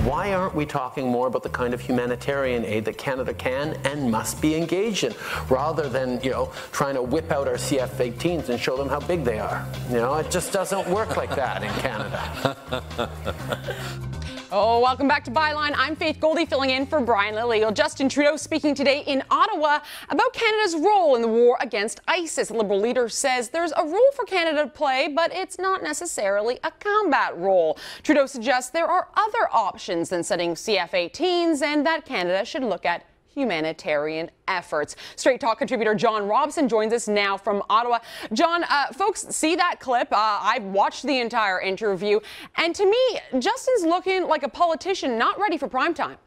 why aren't we talking more about the kind of humanitarian aid that Canada can and must be engaged in, rather than, trying to whip out our CF-18s and show them how big they are? It just doesn't work like that in Canada. Oh, welcome back to Byline. I'm Faith Goldie filling in for Brian Lilley. Justin Trudeau speaking today in Ottawa about Canada's role in the war against ISIS. The Liberal leader says there's a role for Canada to play, but it's not necessarily a combat role. Trudeau suggests there are other options than sending CF-18s and that Canada should look at humanitarian efforts. Straight Talk contributor John Robson joins us now from Ottawa. John, folks see that clip. I've watched the entire interview, and to me, Justin's looking like a politician not ready for prime time.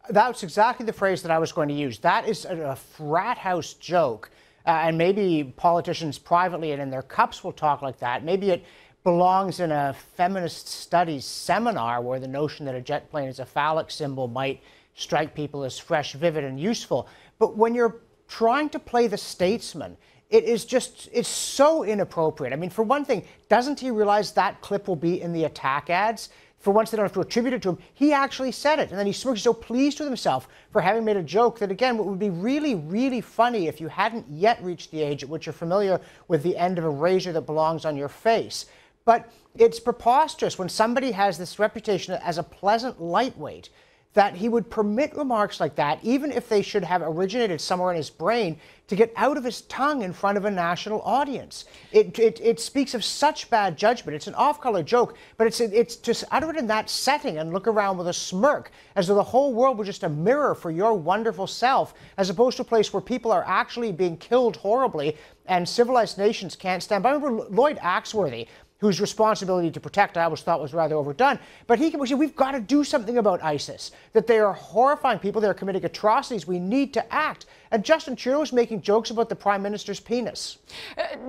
That's exactly the phrase that I was going to use. That is a frat house joke, and maybe politicians privately and in their cups will talk like that. Maybe it belongs in a feminist studies seminar where the notion that a jet plane is a phallic symbol might strike people as fresh, vivid, and useful. But when you're trying to play the statesman, it's so inappropriate. I mean, for one thing, doesn't he realize that clip will be in the attack ads? For once, they don't have to attribute it to him. He actually said it, and then he smirks, so pleased with himself for having made a joke that, again, what would be really, really funny if you hadn't yet reached the age at which you're familiar with the end of a razor that belongs on your face. But it's preposterous when somebody has this reputation as a pleasant lightweight that he would permit remarks like that, even if they should have originated somewhere in his brain, to get out of his tongue in front of a national audience. It speaks of such bad judgment. It's an off-color joke, but it's just utter it in that setting and look around with a smirk, as though the whole world were just a mirror for your wonderful self, as opposed to a place where people are actually being killed horribly and civilized nations can't stand by. I remember Lloyd Axworthy, whose responsibility to protect I always thought was rather overdone. But he said, we've got to do something about ISIS, that they are horrifying people, they're committing atrocities, we need to act. And Justin Trudeau is making jokes about the Prime Minister's penis.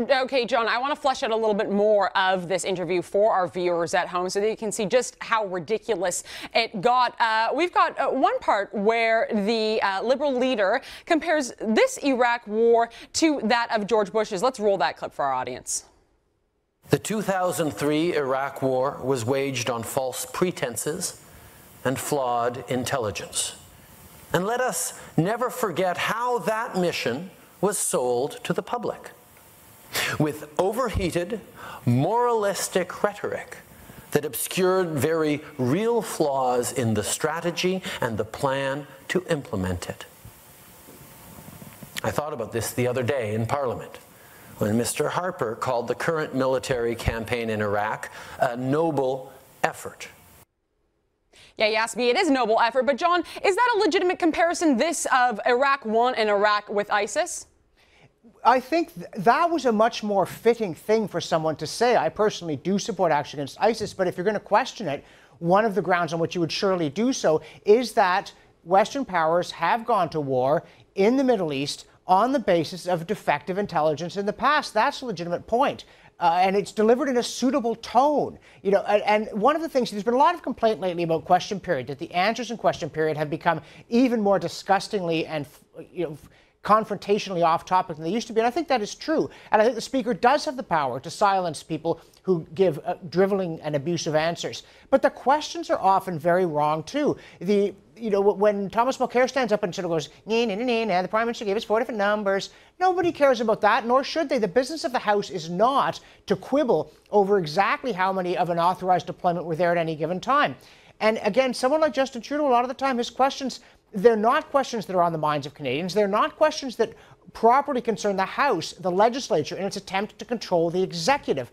Okay, John, I want to flesh out a little bit more of this interview for our viewers at home so that you can see just how ridiculous it got. We've got one part where the Liberal leader compares this Iraq war to that of George Bush's. Let's roll that clip for our audience. The 2003 Iraq War was waged on false pretenses and flawed intelligence. And let us never forget how that mission was sold to the public, with overheated, moralistic rhetoric that obscured very real flaws in the strategy and the plan to implement it. I thought about this the other day in Parliament, when Mr. Harper called the current military campaign in Iraq a noble effort. Yeah, you asked me, it is a noble effort, but John, is that a legitimate comparison, this of Iraq 1 and Iraq with ISIS? I think that was a much more fitting thing for someone to say. I personally do support action against ISIS, but if you're going to question it, one of the grounds on which you would surely do so is that Western powers have gone to war in the Middle East on the basis of defective intelligence in the past. That's a legitimate point. And it's delivered in a suitable tone. And one of the things, there's been a lot of complaint lately about question period, that the answers in question period have become even more disgustingly and confrontationally off topic than they used to be. And I think that is true. And I think the Speaker does have the power to silence people who give driveling and abusive answers. But the questions are often very wrong, too. When Thomas Mulcair stands up and sort of goes, the Prime Minister gave us 4 different numbers, nobody cares about that, nor should they. The business of the House is not to quibble over exactly how many of an authorized deployment were there at any given time. And again, someone like Justin Trudeau, a lot of the time, his questions, they're not questions that are on the minds of Canadians. They're not questions that properly concern the House, the legislature, in its attempt to control the executive.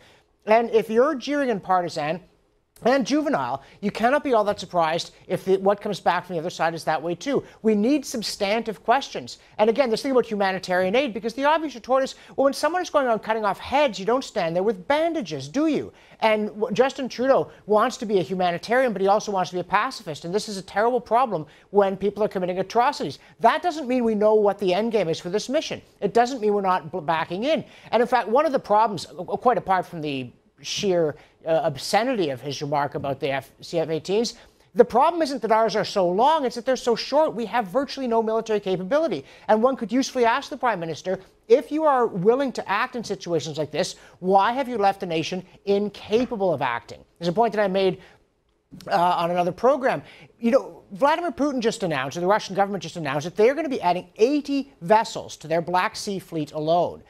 And if you're jeering and partisan and juvenile, you cannot be all that surprised if what comes back from the other side is that way too. We need substantive questions. And again, this thing about humanitarian aid, because the obvious retort is, well, when someone is going on cutting off heads, you don't stand there with bandages, do you? And Justin Trudeau wants to be a humanitarian, but he also wants to be a pacifist. And this is a terrible problem when people are committing atrocities. That doesn't mean we know what the end game is for this mission. It doesn't mean we're not backing in. And in fact, one of the problems, quite apart from the sheer obscenity of his remark about the CF-18s, the problem isn't that ours are so long, it's that they're so short. We have virtually no military capability. And one could usefully ask the Prime Minister, if you are willing to act in situations like this, why have you left a nation incapable of acting? There's a point that I made on another program. You know, Vladimir Putin just announced, or the Russian government just announced, that they're going to be adding 80 vessels to their Black Sea fleet alone.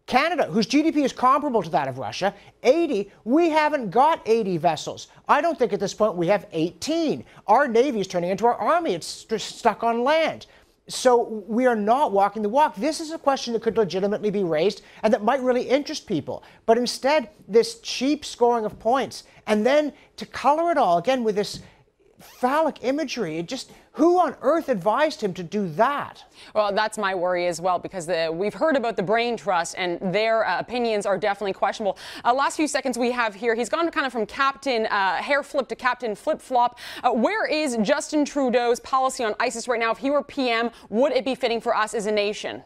Canada, whose GDP is comparable to that of Russia, 80, we haven't got 80 vessels. I don't think at this point we have 18. Our Navy is turning into our Army. It's stuck on land. So we are not walking the walk. This is a question that could legitimately be raised and that might really interest people. But instead, this cheap scoring of points, and then to color it all, again, with this phallic imagery, who on earth advised him to do that? Well, that's my worry as well, because we've heard about the Brain Trust, and their opinions are definitely questionable. Last few seconds we have here, he's gone kind of from Captain Hair Flip to Captain Flip Flop. Where is Justin Trudeau's policy on ISIS right now? If he were PM, would it be fitting for us as a nation?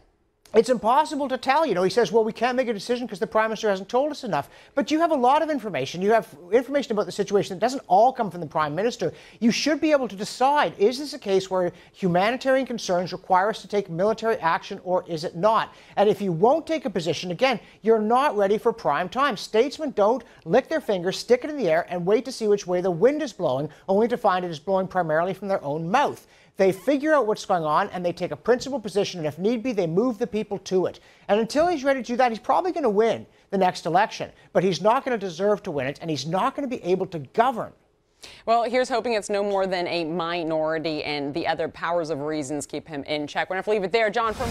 It's impossible to tell. You know, he says, well, we can't make a decision because the Prime Minister hasn't told us enough. But you have a lot of information. You have information about the situation that doesn't all come from the Prime Minister. You should be able to decide, is this a case where humanitarian concerns require us to take military action, or is it not? And if you won't take a position, again, you're not ready for prime time. Statesmen don't lick their fingers, stick it in the air, and wait to see which way the wind is blowing, only to find it is blowing primarily from their own mouth. They figure out what's going on, and they take a principled position, and if need be, they move the people to it. And until he's ready to do that, he's probably going to win the next election. But he's not going to deserve to win it, and he's not going to be able to govern. Well, here's hoping it's no more than a minority, and the other powers of reasons keep him in check. We're going to have to leave it there. John, from